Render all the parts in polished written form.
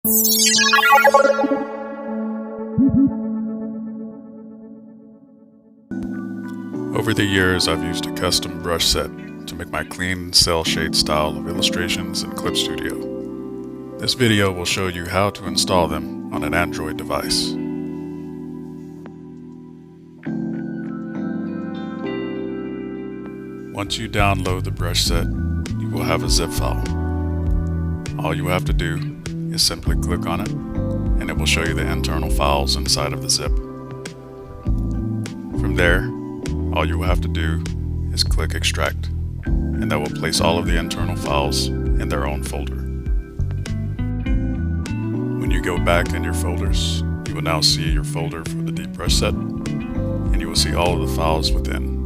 Over the years, I've used a custom brush set to make my clean cell shade style of illustrations in Clip Studio. This video will show you how to install them on an Android device. Once you download the brush set, you will have a zip file. All you have to do is simply click on it, and it will show you the internal files inside of the zip. From there, all you will have to do is click Extract, and that will place all of the internal files in their own folder. When you go back in your folders, you will now see your folder for the deep brush set, and you will see all of the files within.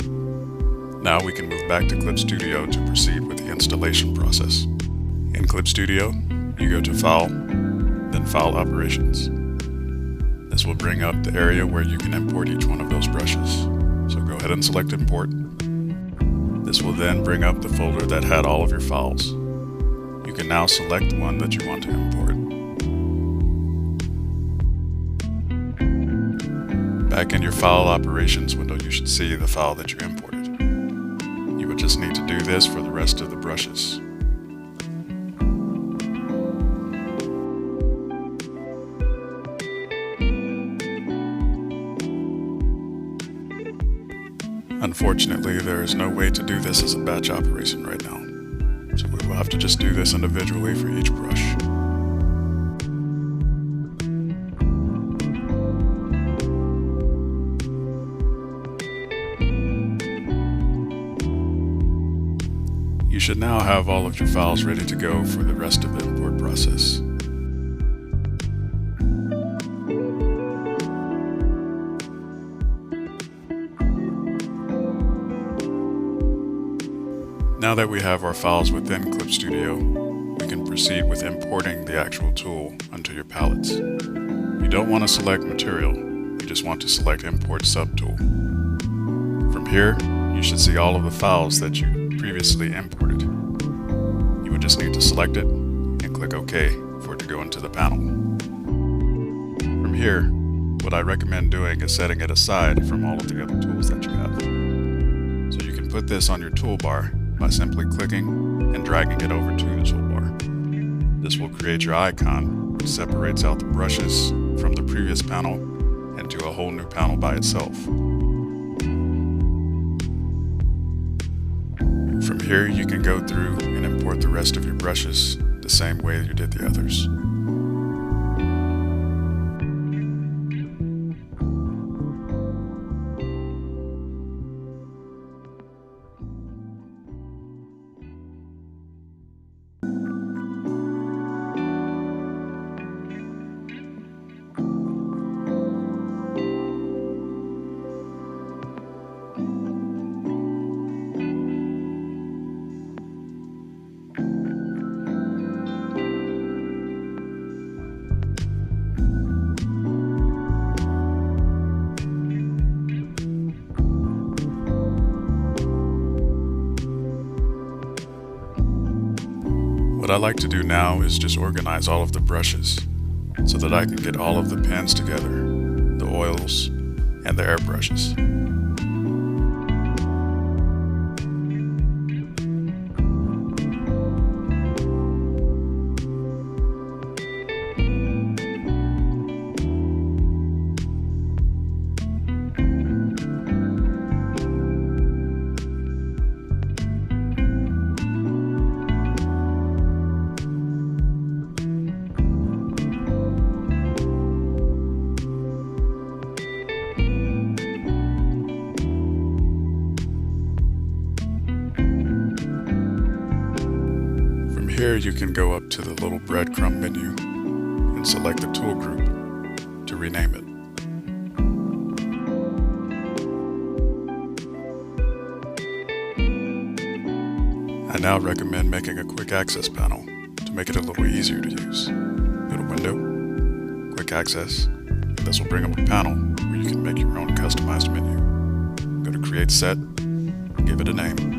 Now we can move back to Clip Studio to proceed with the installation process. In Clip Studio, you go to File, then File Operations. This will bring up the area where you can import each one of those brushes. So go ahead and select Import. This will then bring up the folder that had all of your files. You can now select the one that you want to import. Back in your File Operations window, you should see the file that you imported. You would just need to do this for the rest of the brushes. Unfortunately, there is no way to do this as a batch operation right now, so we will have to just do this individually for each brush. You should now have all of your files ready to go for the rest of the import process. Now that we have our files within Clip Studio, we can proceed with importing the actual tool onto your palettes. You don't want to select Material, you just want to select Import Subtool. From here, you should see all of the files that you previously imported. You would just need to select it and click OK for it to go into the panel. From here, what I recommend doing is setting it aside from all of the other tools that you have. So you can put this on your toolbar by simply clicking and dragging it over to the toolbar. This will create your icon, which separates out the brushes from the previous panel into a whole new panel by itself. From here, you can go through and import the rest of your brushes the same way you did the others. What I like to do now is just organize all of the brushes so that I can get all of the pens together, the oils, and the airbrushes. Here you can go up to the little breadcrumb menu and select the tool group to rename it. I now recommend making a quick access panel to make it a little easier to use. Go to Window, Quick Access, and this will bring up a panel where you can make your own customized menu. Go to Create Set, and give it a name.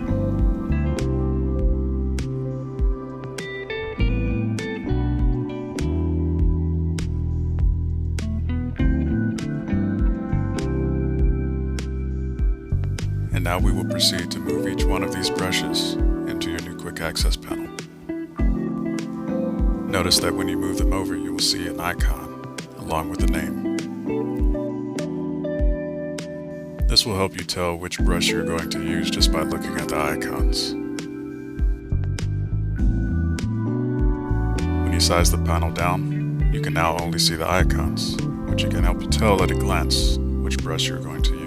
And now we will proceed to move each one of these brushes into your new Quick Access panel. Notice that when you move them over, you will see an icon along with the name. This will help you tell which brush you're going to use just by looking at the icons. When you size the panel down, you can now only see the icons, which can help you tell at a glance which brush you're going to use.